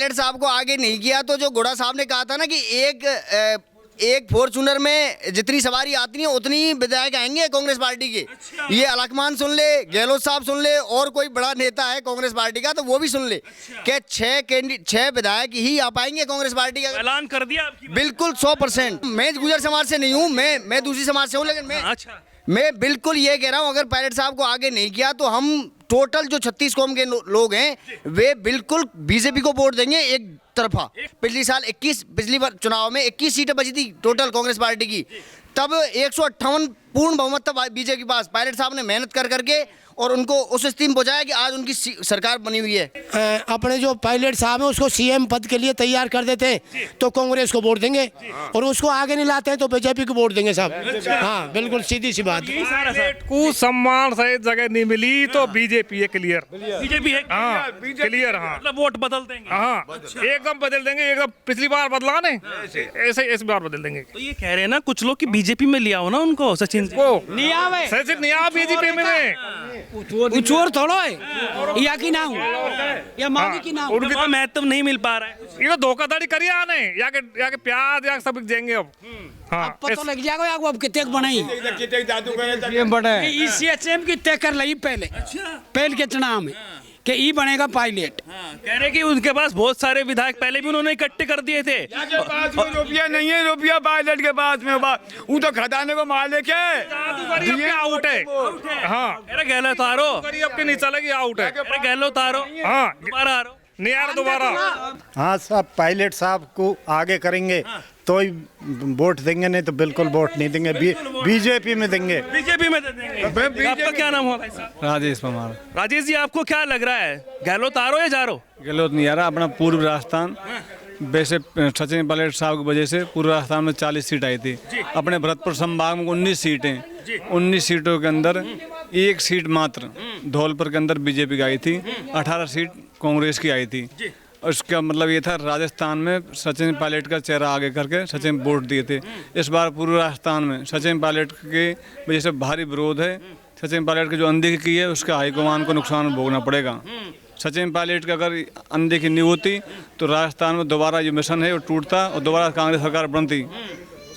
Pilot साहब को आगे नहीं किया तो जो घोड़ा साहब ने कहा था ना कि एक फॉर्चूनर में जितनी सवारी आती है उतनी ही विधायक आएंगे कांग्रेस पार्टी के। ये अलकमान सुन ले, गहलोत साहब सुन ले, और कोई बड़ा नेता है कांग्रेस पार्टी का तो वो भी सुन ले कि 6 विधायक ही आ पाएंगे कांग्रेस पार्टी का। ऐलान कर दिया बिल्कुल 100%। मैं गुजर समाज से नहीं हूँ, मैं दूसरी समाज से हूँ, लेकिन मैं बिल्कुल ये कह रहा हूँ अगर पायलट साहब को आगे नहीं किया तो हम टोटल जो 36 कौम के लोग हैं वे बिल्कुल बीजेपी को वोट देंगे एक तरफा। पिछली बार चुनाव में 21 सीटें बची थी टोटल कांग्रेस पार्टी की, तब 158 पूर्ण बहुमत था बीजेपी के पास। पायलट साहब ने मेहनत कर करके और उनको उस स्थिति में पहुंचाया कि आज उनकी सरकार बनी हुई है। अपने जो पायलट साहब है उसको सीएम पद के लिए तैयार कर देते तो कांग्रेस को वोट देंगे, और उसको आगे नहीं लाते तो बीजेपी को वोट देंगे साहब। हाँ बिल्कुल सीधी सी बात। को सम्मान सही जगह नहीं मिली तो बीजेपी है क्लियर। बीजेपी है क्लियर। हाँ मतलब वोट बदल देंगे। हाँ एकदम बदल देंगे, एकदम पिछली बार बदला ने ऐसे इस बार बदल देंगे। तो ये कह रहे हैं ना कुछ लोग कि बीजेपी में लिया हो ना उनको, सचिन को सचिन नहीं आ बीजेपी में चोर थोड़ो है या की ना हो या मांगी की ना हो, उनका महत्व नहीं मिल पा रहा है। ये तो धोखाधड़ी करिए आने या के प्याज या सब देंगे अब। हाँ पता लग जाएगा या अब कितने बनाई सीएचएम की तय कर ली पहले के चुनाव में कि ई बनेगा पायलट। कह रहे कि उनके पास बहुत सारे विधायक पहले भी उन्होंने इकट्ठे कर दिए थे। रुपया नहीं है, रुपया पायलट के पास में वो तो खदाने को मालिक है। आउट है। हाँ अरे गहलोत तारो अब के नहीं चलेगी, आउट है। अरे गहलोत तारो हाँ दोबारा आ रहा नहीं यार दोबारा। हाँ सब पायलट साहब को आगे करेंगे तो ही वोट देंगे, नहीं तो बिल्कुल वोट नहीं देंगे। बीजेपी में देंगे। बीजेपी में दे देंगे। आपका क्या नाम हुआ भाई साहब? राजेश परमार। राजेश जी आपको क्या लग रहा है, गहलोत आ रहा या जा रहा? गहलोत नहीं आ रहा। अपना पूर्व राजस्थान वैसे सचिन पायलट साहब की वजह से पूर्व राजस्थान में 40 सीट आई थी। अपने भरतपुर संभाग में 19 सीटें, 19 सीटों के अंदर एक सीट मात्र धौलपुर के अंदर बीजेपी की आई थी, 18 सीट कांग्रेस की आई थी। उसका मतलब ये था राजस्थान में सचिन पायलट का चेहरा आगे करके सचिन वोट दिए थे। इस बार पूर्व राजस्थान में सचिन पायलट के वजह से भारी विरोध है। सचिन पायलट की जो अनदेखी है उसका हाईकमान को नुकसान भोगना पड़ेगा। सचिन पायलट का अगर अनदेखी नहीं होती तो राजस्थान में दोबारा जो मिशन है वो टूटता और दोबारा कांग्रेस सरकार बनती।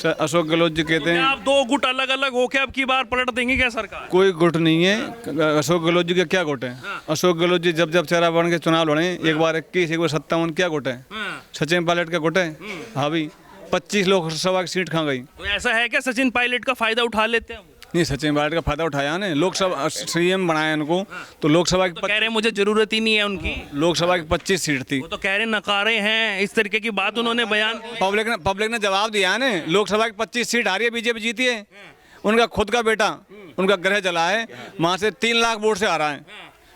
अशोक गहलोत जी कहते हैं आप 2 गुट अलग अलग होके अब की बार पलट देंगे क्या सरकार? कोई गुट नहीं है। अशोक गहलोत जी का क्या गुट है? अशोक गहलोत जी जब चेहरा बन के चुनाव लड़े, एक बार 21, एक बार 57, क्या गुट है? सचिन पायलट का गुट है? हाँ भाई 25 लोकसभा की सीट कहाँ गई? तो ऐसा है क्या सचिन पायलट का फायदा उठा लेते हैं? नहीं, सचिन पायलट का फायदा उठाया ने, लोकसभा सीएम बनाया इनको तो लोकसभा की कह रहे मुझे जरूरत ही नहीं है उनकी। लोकसभा की 25 सीट थी। वो तो कह रहे नकारे हैं, इस तरीके की बात उन्होंने बयान। पब्लिक ने जवाब दिया है ने, लोकसभा की 25 सीट आ रही है, बीजेपी जीती है। उनका खुद का बेटा उनका गृह जला है, वहां से 3 लाख वोट से आ रहा है।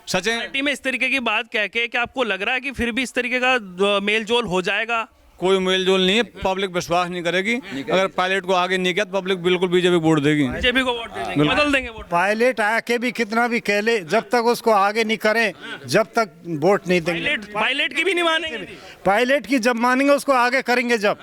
सचिन में इस तरीके की बात कह के क्या आपको लग रहा है कि फिर भी इस तरीके का मेल जोल हो जाएगा? कोई मेल जोल नहीं है, पब्लिक विश्वास नहीं करेगी। अगर पायलट को आगे नहीं किया तो पब्लिक बिल्कुल बीजेपी वोट देगी। बीजेपी को वोट देंगे, बदल देंगे वोट। पायलट आके भी कितना भी कह ले, जब तक उसको आगे नहीं करें जब तक वोट नहीं देंगे। पायलट की भी नहीं मानेंगे। पायलट की जब मानेंगे उसको आगे करेंगे जब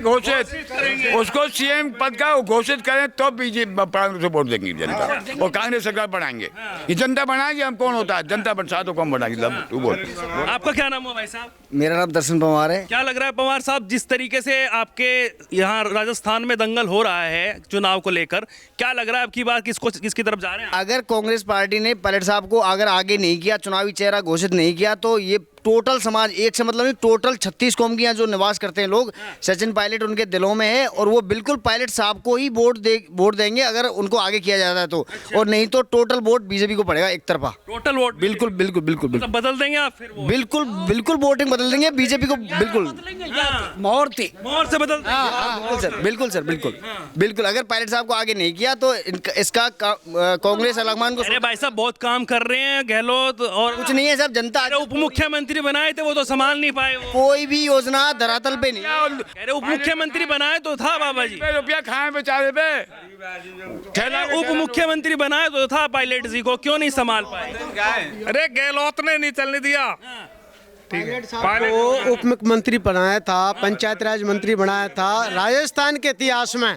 घोषित उसको सीएम पद का घोषित करें तो बीजेपी कांग्रेस को वोट देंगे जनता, और कांग्रेस सरकार बनाएंगे। ये जनता बनाएगी, हम कौन होता है? जनता बरसा तो कौन बनाएगी? आपका क्या नाम हुआ भाई साहब? मेरा नाम दर्शन पवार है। क्या लग रहा है पवार साहब, जिस तरीके से आपके यहाँ राजस्थान में दंगल हो रहा है चुनाव को लेकर, क्या लग रहा है आपकी बात किसकी तरफ जा रहे हैं? अगर कांग्रेस पार्टी ने पायलट साहब को अगर आगे नहीं किया, चुनावी चेहरा घोषित नहीं किया, तो ये टोटल समाज, एक से मतलब नहीं, टोटल 36 कौम की यहाँ जो निवास करते हैं लोग, सचिन पायलट उनके दिलों में है और वो बिल्कुल पायलट साहब को ही वोट देंगे अगर उनको आगे किया जाता है तो। अच्छा। और नहीं तो टोटल वोट बीजेपी को पड़ेगा एक तरफा। टोटल वोट बिल्कुल बिल्कुल बिल्कुल मतलब बदल देंगे आप फिर? बिल्कुल बिल्कुल वोटिंग बदल देंगे बीजेपी को, बिल्कुल मोहर से बदल। सर बिल्कुल सर बिल्कुल बिल्कुल। अगर पायलट साहब को आगे नहीं किया तो इसका कांग्रेस अलगमान को। अरे भाई साहब बहुत काम कर रहे हैं गहलोत, और कुछ नहीं है सर। जनता उप मुख्यमंत्री बनाए थे, वो तो संभाल नहीं पाए। कोई भी योजना धरातल पे नहीं। अरे उप मुख्यमंत्री बनाए तो था बाबा जी, रुपया खाए बेचारे पे। उप मुख्यमंत्री बनाए तो था पायलट जी को, क्यों नहीं संभाल पाए? अरे गहलोत ने नहीं चलने दिया, ठीक है को उप मुख्यमंत्री बनाया था, पंचायत राज मंत्री बनाया था। राजस्थान के इतिहास में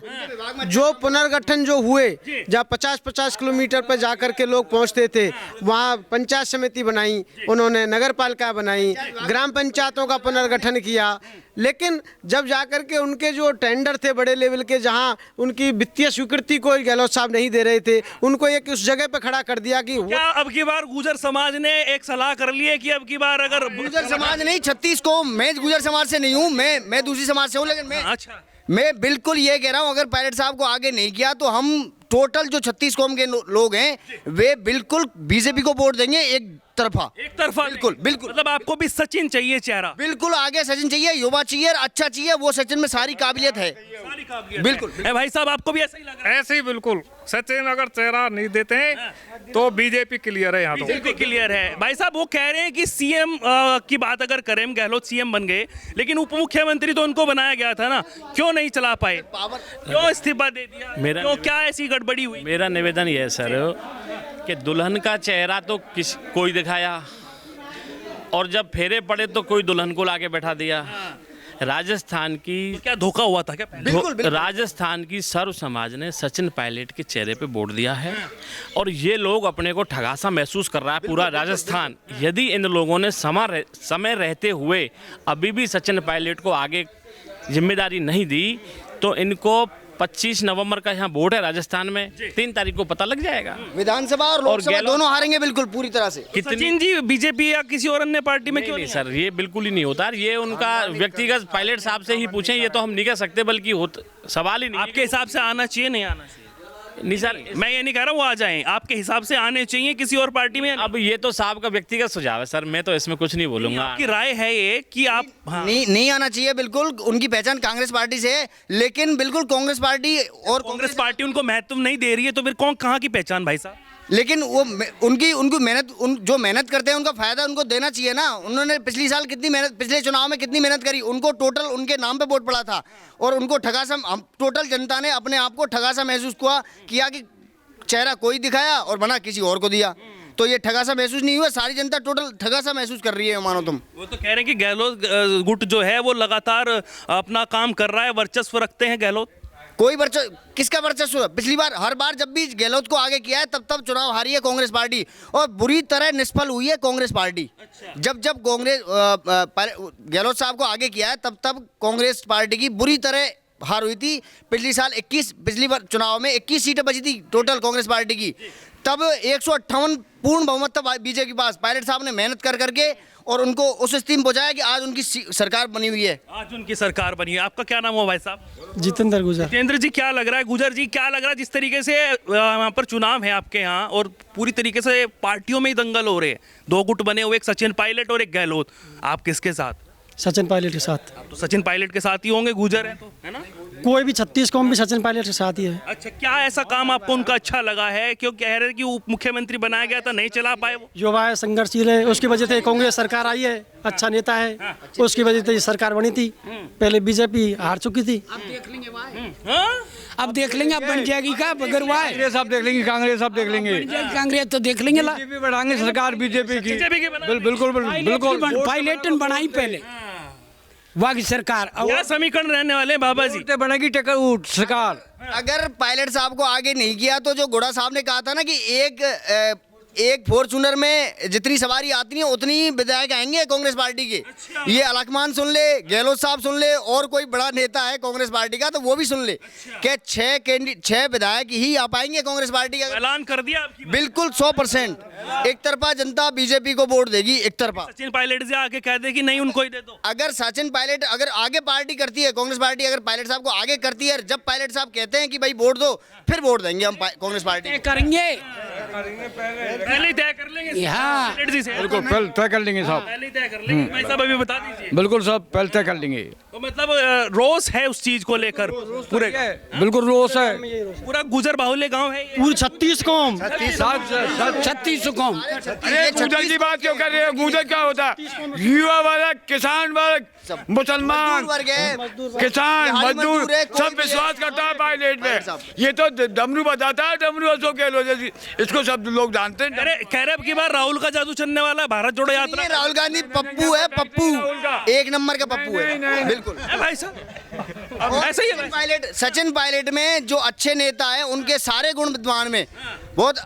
जो पुनर्गठन जो हुए, जहाँ 50-50 किलोमीटर पर जाकर के लोग पहुँचते थे, वहाँ पंचायत समिति बनाई उन्होंने, नगर पालिका बनाई, ग्राम पंचायतों का पुनर्गठन किया। लेकिन जब जाकर के उनके जो टेंडर थे बड़े लेवल के, जहाँ उनकी वित्तीय स्वीकृति को गहलोत साहब नहीं दे रहे थे, उनको एक उस जगह पे खड़ा कर दिया कि क्या अब की बार गुजर समाज ने एक सलाह कर ली है कि अब की बार अगर गुजर समाज नहीं, 36 को, मैं गुजर समाज से नहीं हूँ, मैं दूसरी समाज से हूँ, लेकिन अच्छा मैं बिल्कुल ये कह रहा हूँ, अगर पायलट साहब को आगे नहीं किया तो हम टोटल जो 36 कौम के लोग हैं वे बिल्कुल बीजेपी को वोट देंगे एक तरफा। बिल्कुल बिल्कुल। मतलब आपको भी सचिन चाहिए चेहरा? बिल्कुल, आगे सचिन चाहिए, युवा चाहिए, अच्छा चाहिए, वो सचिन में सारी काबिलियत है। बिल्कुल। भाई साहब आपको भी ऐसा ही लग रहा है? ऐसे ही बिल्कुल। सचिन अगर चेहरा नहीं देते हैं तो बीजेपी क्लियर है, यहाँ तो बीजेपी क्लियर है। भाई साहब वो कह रहे हैं कि सीएम की बात अगर करें, गहलोत सीएम बन गए, लेकिन उप मुख्यमंत्री तो उनको बनाया गया था ना, क्यों नहीं चला पाए, क्यों इस्तीफा दे दिया, क्यों, क्या ऐसी गड़बड़ी हुई? मेरा निवेदन ये है सर कि दुल्हन का चेहरा तो कोई दिखाया, और जब फेरे पड़े तो कोई दुल्हन को लाके बैठा दिया। राजस्थान की तो क्या धोखा हुआ था क्या? राजस्थान की सर्व समाज ने सचिन पायलट के चेहरे पे वोट दिया है, और ये लोग अपने को ठगासा महसूस कर रहा है पूरा राजस्थान। यदि इन लोगों ने समय रहते हुए अभी भी सचिन पायलट को आगे जिम्मेदारी नहीं दी, तो इनको 25 नवंबर का यहाँ वोट है राजस्थान में, 3 तारीख को पता लग जाएगा। विधानसभा और लोकसभा दोनों हारेंगे बिल्कुल पूरी तरह से। सचिन जी बीजेपी या किसी और अन्य पार्टी में क्यों नहीं सर, ये बिल्कुल ही नहीं होता। ये उनका व्यक्तिगत पायलट साहब से ही पूछें, ये तो हम नहीं कह सकते, बल्कि सवाल ही नहीं। आपके हिसाब से आना चाहिए, नहीं आना चाहिए? नहीं सर, मैं ये नहीं कह रहा वो आ जाएं, आपके हिसाब से आने चाहिए किसी और पार्टी में? अब ये तो साहब का व्यक्तिगत सुझाव है सर, मैं तो इसमें कुछ नहीं बोलूंगा। आपकी राय है ये कि आप नहीं आना चाहिए बिल्कुल। उनकी पहचान कांग्रेस पार्टी से है, लेकिन बिल्कुल कांग्रेस पार्टी और कांग्रेस पार्टी उनको महत्व नहीं दे रही है, तो फिर कहाँ की पहचान भाई साहब? लेकिन वो उनकी मेहनत, जो मेहनत करते हैं उनका फायदा उनको देना चाहिए ना। उन्होंने पिछली साल कितनी मेहनत, पिछले चुनाव में कितनी मेहनत करी, उनको टोटल उनके नाम पे वोट पड़ा था, और उनको ठगासा, टोटल जनता ने अपने आप को ठगासा महसूस किया कि चेहरा कोई दिखाया और बना किसी और को दिया। तो ये ठगासा महसूस नहीं हुआ, सारी जनता टोटल ठगासा महसूस कर रही है, मानो तुम। वो तो कह रहे हैं कि गहलोत गुट जो है वो लगातार अपना काम कर रहा है, वर्चस्व रखते हैं गहलोत। कोई वर्चस्व, किसका वर्चस्व? पिछली बार, हर बार जब भी गहलोत को आगे किया है तब चुनाव हारी है कांग्रेस पार्टी, और बुरी तरह निष्फल हुई है कांग्रेस पार्टी। जब कांग्रेस गहलोत साहब को आगे किया है तब कांग्रेस पार्टी की बुरी तरह हार हुई थी। पिछली बार चुनाव में 21 सीटें बची थी टोटल कांग्रेस पार्टी की, तब 158 पूर्ण बहुमत था बीजेपी के पास। पायलट साहब ने मेहनत करके और उनको उस स्थिति में पहुंचाया कि आज उनकी सरकार बनी हुई है। आज उनकी सरकार बनी है। आपका क्या नाम हुआ भाई साहब? जितेंद्र गुजर। जितेंद्र जी क्या लग रहा है, गुजर जी क्या लग रहा है, जिस तरीके से यहाँ पर चुनाव है आपके यहाँ और पूरी तरीके से पार्टियों में ही दंगल हो रहे हैं, 2 गुट बने हुए, एक सचिन पायलट और एक गहलोत, आप किसके साथ? सचिन पायलट के साथ। तो सचिन पायलट के साथ ही होंगे, गुजर है तो, है ना? कोई भी 36 कौम भी सचिन पायलट के साथ ही है। अच्छा, क्या ऐसा काम आपको उनका अच्छा लगा है? क्यों कह रहे हैं कि उप मुख्यमंत्री बनाया गया था, नहीं चला पाए वो? युवा है, संघर्षशील है, उसकी वजह से कांग्रेस सरकार आई है, अच्छा नेता है, उसकी वजह से सरकार बनी थी। पहले बीजेपी हार चुकी थी। अब देख लेंगे, अब बन जाएगी क्या बगरवाए? कांग्रेस आप देख लेंगे, कांग्रेस आप देख लेंगे, कांग्रेस तो देख लेंगे। बीजेपी बढ़ाएंगे सरकार, बीजेपी की बिल्कुल पायलट बनाई पहले वहाँ की सरकार। क्या समीकरण रहने वाले हैं बाबा जी? बनेगी टिकट सरकार। अगर पायलट साहब को आगे नहीं किया तो जो घोड़ा साहब ने कहा था ना कि एक फॉर्चूनर में जितनी सवारी आती है उतनी ही विधायक आएंगे कांग्रेस पार्टी के। ये अलकमान सुन ले, गहलोत साहब सुन ले, और कोई बड़ा नेता है कांग्रेस पार्टी का तो वो भी सुन ले कि 6 विधायक ही आ पाएंगे कांग्रेस पार्टी का। ऐलान कर दिया बिल्कुल 100%। एक तरफा जनता बीजेपी को वोट देगी, एक तरफा। सचिन पायलट से आके कह दे कि नहीं उनको ही दे दो। अगर सचिन पायलट अगर आगे पार्टी करती है, कांग्रेस पार्टी अगर पायलट साहब को आगे करती है, जब पायलट साहब कहते हैं कि भाई वोट दो, फिर वोट देंगे हम कांग्रेस पार्टी। करेंगे पहले तय कर लेंगे। हाँ बिल्कुल पहले तय कर लेंगे साहब, पहले तय कर लेंगे। भाई साहब अभी बता दीजिए। बिल्कुल साहब पहले तय कर लेंगे। तो मतलब रोष है उस चीज को लेकर पूरे बिल्कुल रोष है। पूरा गुजर बाहुल्य गांव है ये। पूरी 36 कौम 36 कौम। अरे गुजर की बात क्यों कर रहे हो? गुजर क्या होता है? युवा वर्ग, किसान वर्ग, मुसलमान, मजदूर वर्ग है, किसान, दिहाड़ी मजदूर मजदूर है, कोई सब भी विश्वास है। करता है पायलट भाई में। साहब। ये तो डमरू बताता है, डमरू अशोक गहलोत जैसी, इसको सब लोग जानते हैं। अरे कह रहे अब की बार राहुल का जादू चलने वाला है, भारत जोड़ो यात्रा। ये राहुल गांधी पप्पू है, पप्पू एक नंबर का पप्पू है, बिल्कुल। भाई साहब ऐसा ही है भाई। सचिन पायलट में जो अच्छे नेता है उनके सारे गुण विद्वान में बहुत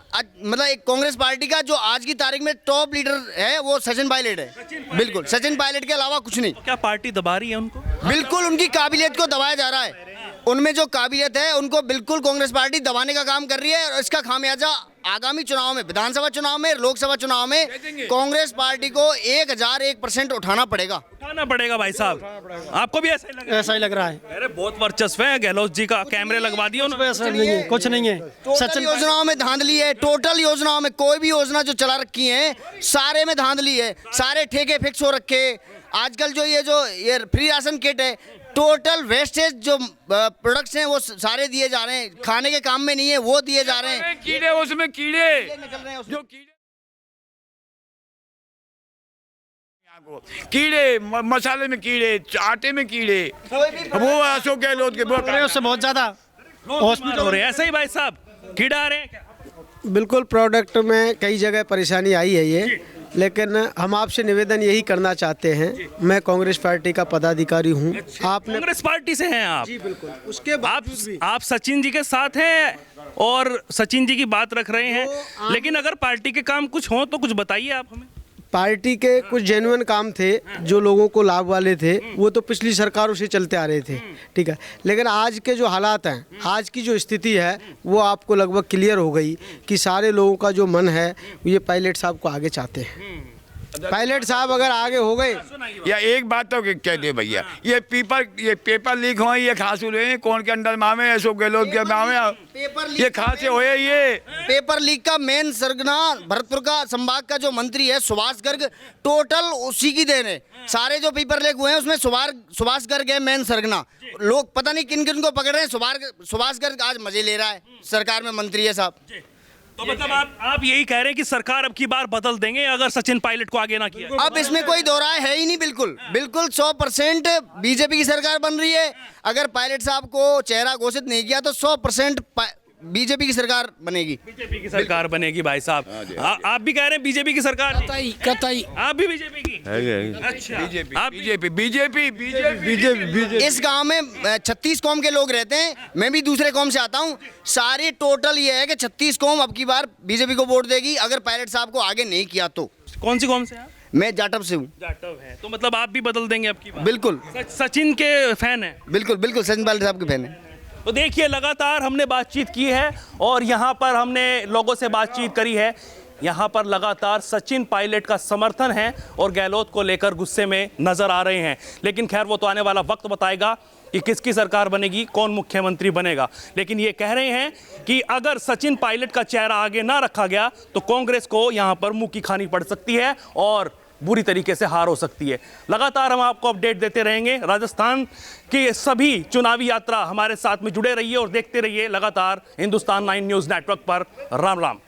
मतलब एक कांग्रेस पार्टी का जो आज की तारीख में टॉप लीडर है वो सचिन पायलट है, बिल्कुल। सचिन पायलट के अलावा कुछ नहीं। क्या पार्टी दबा रही है उनको? बिल्कुल उनकी काबिलियत को दबाया जा रहा है। उनमें जो काबिलियत है उनको बिल्कुल कांग्रेस पार्टी दबाने का काम कर रही है और इसका खामियाजा आगामी चुनाव में, विधानसभा चुनाव में, लोकसभा चुनाव में कांग्रेस पार्टी को 1001% उठाना पड़ेगा भाई साहब। आपको भी ऐसा ही लग रहा है? ऐसा ही लग रहा है। अरे बहुत वर्चस्व है गहलोत जी का, कैमरे लगवा दिए उन्होंने। ऐसा नहीं है, कुछ नहीं है। टोटल योजनाओं में धांधली है, टोटल योजनाओं में कोई भी योजना जो चला रखी है सारे में धांधली है, सारे ठेके फिक्स हो रखे। आजकल जो ये फ्री राशन किट है, टोटल वेस्टेज जो प्रोडक्ट्स हैं वो सारे दिए जा रहे हैं, खाने के काम में नहीं है वो दिए जा रहे हैं। कीड़े उसमें कीड़े जो कीड़े मसाले में कीड़े, आटे में कीड़े, वो अशोक गहलोत के उससे बहुत ज्यादा हॉस्पिटल हो रहे हैं ऐसे ही भाई साहब, कीड़ा आ रहे हैं क्या? बिल्कुल प्रोडक्ट में कई जगह परेशानी आई है ये, लेकिन हम आपसे निवेदन यही करना चाहते हैं। मैं कांग्रेस पार्टी का पदाधिकारी हूँ। आपने कांग्रेस पार्टी से हैं आप? जी बिल्कुल। उसके बाद आप सचिन जी के साथ हैं और सचिन जी की बात रख रहे हैं, लेकिन अगर पार्टी के काम कुछ हो तो कुछ बताइए आप हमें। पार्टी के कुछ जेन्युइन काम थे जो लोगों को लाभ वाले थे, वो तो पिछली सरकारों से चलते आ रहे थे, ठीक है। लेकिन आज के जो हालात हैं, आज की जो स्थिति है वो आपको लगभग क्लियर हो गई कि सारे लोगों का जो मन है ये पायलट साहब को आगे चाहते हैं। पायलट साहब अगर आगे हो गए, या एक बात तो कह दे भैया, ये पेपर लीक हो, ये खास हुए हैं कौन के अंडर मामे, अशोक गहलोत के मामे, ये खासे हुए। ये पेपर लीक का मेन सरगना भरतपुर का संभाग का जो मंत्री है सुभाष गर्ग, टोटल उसी की देन है। सारे जो पेपर लीक हुए हैं उसमें सुभाष गर्ग है मेन सरगना। लोग पता नहीं किन किन को पकड़ रहे हैं। सुभाष गर्ग आज मजे ले रहा है, सरकार में मंत्री है साहब। तो मतलब आप यही कह रहे हैं कि सरकार अब की बार बदल देंगे अगर सचिन पायलट को आगे ना किया? अब इसमें कोई दो राय है ही नहीं, बिल्कुल 100% बीजेपी की सरकार बन रही है। अगर पायलट साहब को चेहरा घोषित नहीं किया तो 100% बीजेपी की सरकार बनेगी। बीजेपी की सरकार बनेगी भाई साहब। आप भी कह रहे हैं बीजेपी की सरकार? कतई आप भी बीजेपी की? अच्छा, बीजेपी। इस गांव में 36 कौम के लोग रहते हैं, मैं भी दूसरे कौम से आता हूं। सारी टोटल ये है कि 36 कौम अब की बार बीजेपी को वोट देगी अगर पायलट साहब को आगे नहीं किया तो। कौन सी कौम से हैं? मैं जाटव से हूँ। जाटव है तो मतलब आप भी बदल देंगे अब की बार? बिल्कुल। सचिन के फैन है? बिल्कुल सचिन पायलट साहब के फैन है। तो देखिए लगातार हमने बातचीत की है और यहाँ पर हमने लोगों से बातचीत करी है। यहाँ पर लगातार सचिन पायलट का समर्थन है और गहलोत को लेकर गुस्से में नजर आ रहे हैं। लेकिन खैर वो तो आने वाला वक्त बताएगा कि किसकी सरकार बनेगी, कौन मुख्यमंत्री बनेगा। लेकिन ये कह रहे हैं कि अगर सचिन पायलट का चेहरा आगे ना रखा गया तो कांग्रेस को यहाँ पर मुंह की खानी पड़ सकती है और बुरी तरीके से हार हो सकती है। लगातार हम आपको अपडेट देते रहेंगे। राजस्थान की सभी चुनावी यात्रा हमारे साथ में जुड़े रहिए और देखते रहिए लगातार हिंदुस्तान 9 न्यूज़ नेटवर्क पर। राम राम।